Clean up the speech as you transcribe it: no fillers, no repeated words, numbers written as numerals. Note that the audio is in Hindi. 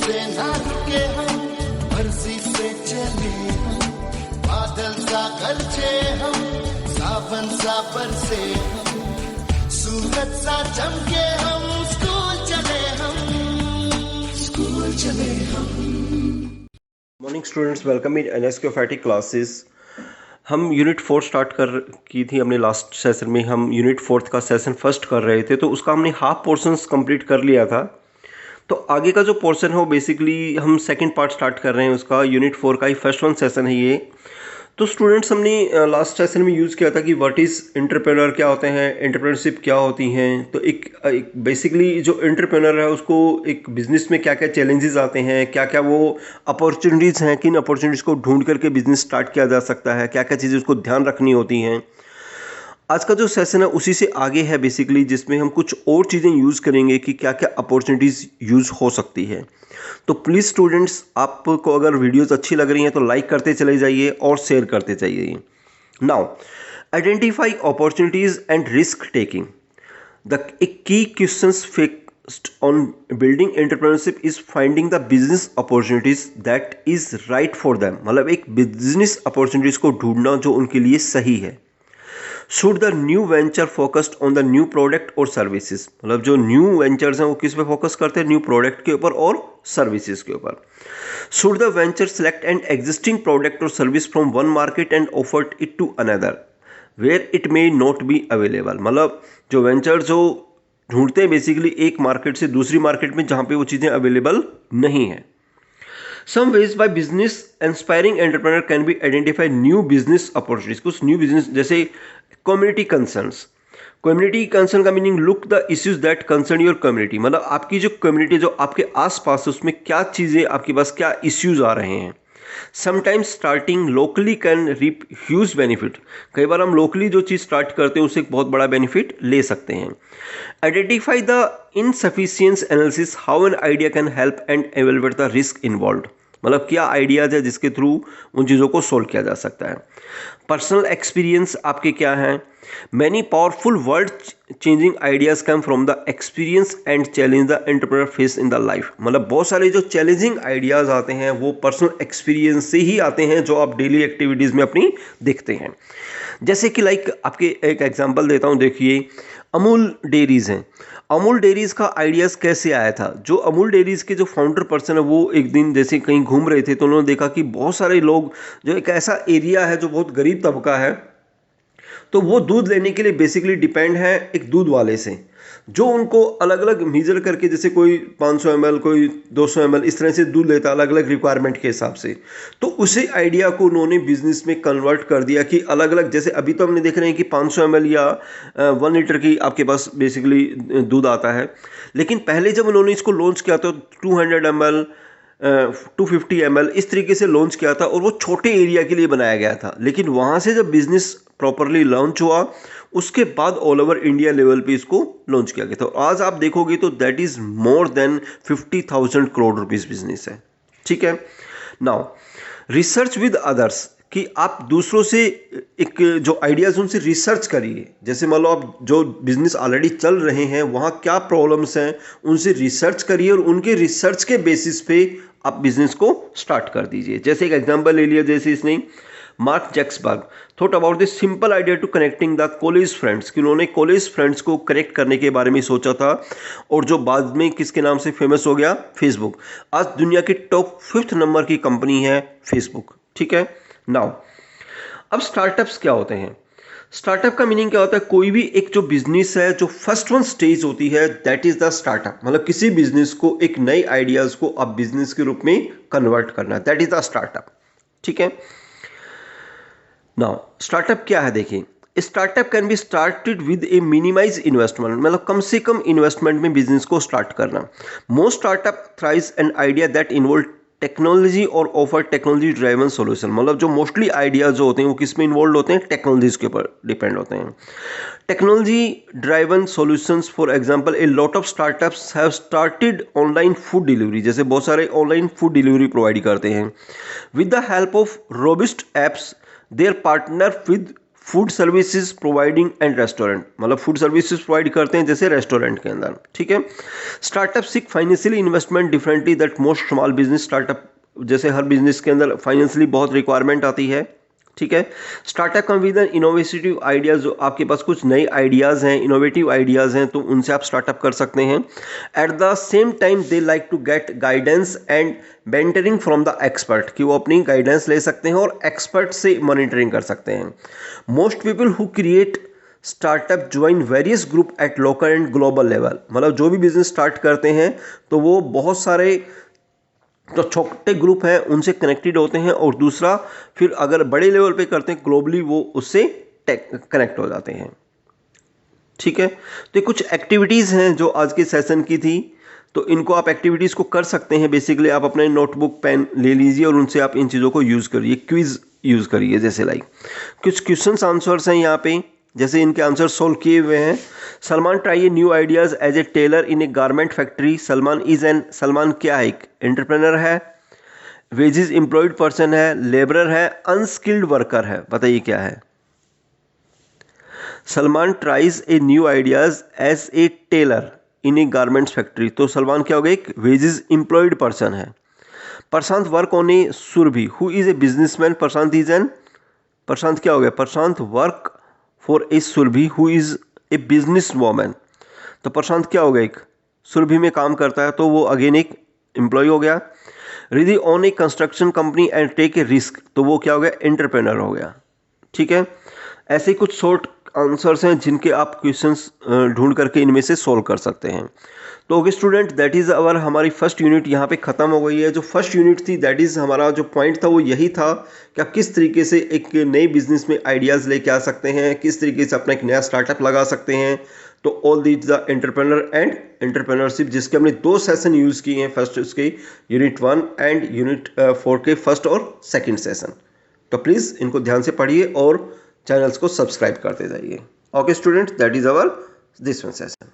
से ना रुके हम, मर्जी से चले हम, बादल सा गरजे हम, सावन सा बरसे हम, सूरज सा चमके हम, स्कूल चले हम। Morning students, welcome in NSQ फैटिक classes. हम यूनिट 4 स्टार्ट की थी हमने लास्ट सेशन में। हम यूनिट 4 का सेशन फर्स्ट कर रहे थे, तो उसका हमने हाफ पोर्शंस कंप्लीट कर लिया था। तो आगे का जो पोर्शन है वो बेसिकली हम सेकंड पार्ट स्टार्ट कर रहे हैं उसका। यूनिट 4 का ही फर्स्ट वन सेशन है ये। तो स्टूडेंट्स, हमने लास्ट सेशन में यूज़ किया था कि व्हाट इज़ एंटरप्रेन्योर, क्या होते हैं, एंटरप्रेन्योरशिप क्या होती हैं। तो एक बेसिकली जो एंटरप्रेन्योर है उसको एक बिज़नेस में क्या क्या चैलेंजेस आते हैं, क्या क्या वो अपॉर्चुनिटीज़ हैं, किन अपॉर्चुनिटीज़ को ढूंढ करके बिज़नेस स्टार्ट किया जा सकता है, क्या क्या चीज़ें उसको ध्यान रखनी होती हैं। आज का जो सेशन है उसी से आगे है बेसिकली, जिसमें हम कुछ और चीज़ें यूज़ करेंगे कि क्या क्या अपॉर्चुनिटीज़ यूज़ हो सकती है। तो प्लीज़ स्टूडेंट्स, आपको अगर वीडियोस अच्छी लग रही हैं तो लाइक करते चले जाइए और शेयर करते जाइए। Now, identify opportunities and risk taking. The key questions fixed on building entrepreneurship is finding the business opportunities that is right for them। मतलब एक बिजनेस अपॉर्चुनिटीज को ढूंढना जो उनके लिए सही है। Should the new venture focused on the new product और सर्विसेज। मतलब जो न्यू वेंचर्स हैं वो किस पे फोकस करते हैं, न्यू प्रोडक्ट के ऊपर और सर्विसेज के ऊपर। Should the venture select an existing product और service from one market and offer it to another where it may not be available. मतलब जो वेंचर जो ढूंढते हैं बेसिकली एक मार्केट से दूसरी मार्केट में जहां पे वो चीज़ें अवेलेबल नहीं है। Some ways by business inspiring entrepreneur can be identify new business opportunities। कुछ न्यू बिजनेस, जैसे कम्युनिटी कंसर्न्स। कम्युनिटी कंसर्न का meaning look the issues that concern your community. मतलब आपकी जो कम्युनिटी जो आपके आसपास है उसमें क्या चीज़ें, आपके पास क्या इश्यूज आ रहे हैं। Sometimes starting locally can reap huge benefit. कई बार हम लोकली जो चीज़ स्टार्ट करते हैं उससे एक बहुत बड़ा बेनिफिट ले सकते हैं। Identify the insufficiencies analysis how an idea can help and evaluate the risk involve. मतलब क्या आइडियाज़ है जिसके थ्रू उन चीज़ों को सोल्व किया जा सकता है। पर्सनल एक्सपीरियंस आपके क्या हैं। Many powerful world changing ideas come from the experience and challenge the entrepreneur face in the life. मतलब बहुत सारे जो चैलेंजिंग आइडियाज़ आते हैं वो पर्सनल एक्सपीरियंस से ही आते हैं जो आप डेली एक्टिविटीज़ में अपनी देखते हैं। जैसे कि लाइक आपके एक एग्जांपल देता हूँ, देखिए अमूल डेयरीज़ हैं। अमूल डेयरीज़ का आइडियाज़ कैसे आया था। जो अमूल डेयरीज़ के जो फाउंडर पर्सन है वो एक दिन जैसे कहीं घूम रहे थे तो उन्होंने देखा कि बहुत सारे लोग, जो एक ऐसा एरिया है जो बहुत गरीब तबका है, तो वो दूध लेने के लिए बेसिकली डिपेंड है एक दूध वाले से, जो उनको अलग अलग मीजर करके, जैसे कोई 500 ml, कोई 200 ml, इस तरह से दूध लेता अलग अलग रिक्वायरमेंट के हिसाब से। तो उसी आइडिया को उन्होंने बिजनेस में कन्वर्ट कर दिया कि अलग अलग, जैसे अभी तो हमने देख रहे हैं कि 500 ml या 1 लीटर की आपके पास बेसिकली दूध आता है, लेकिन पहले जब उन्होंने इसको लॉन्च किया तो 200 ml 250 ml इस तरीके से लॉन्च किया था और वो छोटे एरिया के लिए बनाया गया था। लेकिन वहाँ से जब बिजनेस प्रॉपरली लॉन्च हुआ उसके बाद ऑल ओवर इंडिया लेवल पे इसको लॉन्च किया गया था। आज आप देखोगे तो that is more than 50,000 crore rupees business है। ठीक है। नाउ, रिसर्च विद अदर्स, कि आप दूसरों से एक जो आइडियाज़ उनसे रिसर्च करिए। जैसे मान लो आप जो बिजनेस ऑलरेडी चल रहे हैं वहाँ क्या प्रॉब्लम्स हैं उनसे रिसर्च करिए और उनके रिसर्च के बेसिस पे आप बिजनेस को स्टार्ट कर दीजिए। जैसे एक एग्जांपल ले लिया, जैसे इसने Mark Zuckerberg thought about this simple idea to connecting the college friends, कि उन्होंने कॉलेज फ्रेंड्स को कनेक्ट करने के बारे में सोचा था और जो बाद में किसके नाम से फेमस हो गया, फेसबुक। आज दुनिया की टॉप 5th नंबर की कंपनी है फेसबुक। ठीक है। नाउ, अब स्टार्टअप्स क्या होते हैं। स्टार्टअप का मीनिंग क्या होता है, कोई भी एक जो बिजनेस है जो फर्स्ट वन स्टेज होती है दैट इज द स्टार्टअप। मतलब किसी बिजनेस को, एक नई आइडियाज को अब बिजनेस के रूप में कन्वर्ट करना, दैट इज द स्टार्टअप। ठीक है। नाउ, स्टार्टअप क्या है, देखिए startup can be started with a minimize investment. मतलब कम से कम इन्वेस्टमेंट में बिजनेस को स्टार्ट करना। Most startup thrives an idea that involve technology और ऑफर टेक्नोलॉजी ड्राइवन सॉल्यूशन। मतलब जो मोस्टली आइडियाज जो होते हैं वो किस में इन्वॉल्व होते हैं, टेक्नोलॉजीज के ऊपर डिपेंड होते हैं। Technology driven solutions, for example a lot of startups have started online food delivery. जैसे बहुत सारे ऑनलाइन फूड डिलीवरी प्रोवाइड करते हैं। With the help of robust apps their partner with food services providing and restaurant, मतलब फूड सर्विसेज प्रोवाइड करते हैं जैसे रेस्टोरेंट के अंदर, ठीक है। Startup seek financially investment differently that most small business startup, जैसे हर बिजनेस के अंदर फाइनेंशियली बहुत रिक्वायरमेंट आती है, ठीक है। Startup come with innovative ideas, जो आपके पास कुछ नए आइडियाज़ हैं, इनोवेटिव आइडियाज़ हैं, तो उनसे आप स्टार्टअप कर सकते हैं। At the same time they like to get guidance and mentoring from the expert, कि वो अपनी गाइडेंस ले सकते हैं और एक्सपर्ट से मॉनिटरिंग कर सकते हैं। Most people who create startup join various group at local and global level, मतलब जो भी बिजनेस स्टार्ट करते हैं तो वो बहुत सारे तो छोटे ग्रुप हैं उनसे कनेक्टेड होते हैं, और दूसरा फिर अगर बड़े लेवल पे करते हैं ग्लोबली, वो उससे कनेक्ट हो जाते हैं, ठीक है। तो ये कुछ एक्टिविटीज़ हैं जो आज के सेशन की थी, तो इनको आप एक्टिविटीज़ को कर सकते हैं। बेसिकली आप अपने नोटबुक पेन ले लीजिए और उनसे आप इन चीज़ों को यूज़ करिए, क्विज़ यूज़ करिए, जैसे लाइक कुछ क्वेश्चन आंसर्स हैं यहाँ पे, जैसे इनके आंसर सोल्व किए हुए हैं। Salman try a new ideas as a tailor in a garment factory. Salman क्या है? एक एंटरप्रेनर है, वेजेस एम्प्लॉयड पर्सन है, लेबरर है, अनस्किल्ड वर्कर है। बताइए क्या है? Salman tries a new ideas as a tailor in a garments factory, तो सलमान क्या हो गया? एक वेजेस एम्प्लॉयड पर्सन है। Prashant work on a Surabhi, who is a businessman. Prashant क्या हो गया? Prashant work for a Surabhi who is a business woman, तो प्रशांत क्या हो गया? एक सुरभि में काम करता है, तो वो अगेन एक एम्प्लॉय हो गया। Riddhi on a construction company and take a risk, तो वो क्या हो गया? एंटरप्रेनर हो गया, ठीक है। ऐसे कुछ शॉर्ट आंसर्स हैं जिनके आप क्वेश्चंस ढूंढ करके इनमें से सॉल्व कर सकते हैं। तो okay student, that is our हमारी फर्स्ट यूनिट यहाँ पे ख़त्म हो गई है। जो फर्स्ट यूनिट थी, दैट इज़ हमारा जो पॉइंट था वो यही था कि आप किस तरीके से एक नए बिजनेस में आइडियाज़ लेके आ सकते हैं, किस तरीके से अपना एक नया स्टार्टअप लगा सकते हैं। तो all these the entrepreneur and entrepreneurship, जिसके हमने 2 सेशन यूज़ किए हैं, फर्स्ट उसके यूनिट 1 एंड यूनिट 4 के फर्स्ट और सेकेंड सेशन। तो प्लीज़ इनको ध्यान से पढ़िए और चैनल्स को सब्सक्राइब करते जाइए। Okay students, that is our this one session.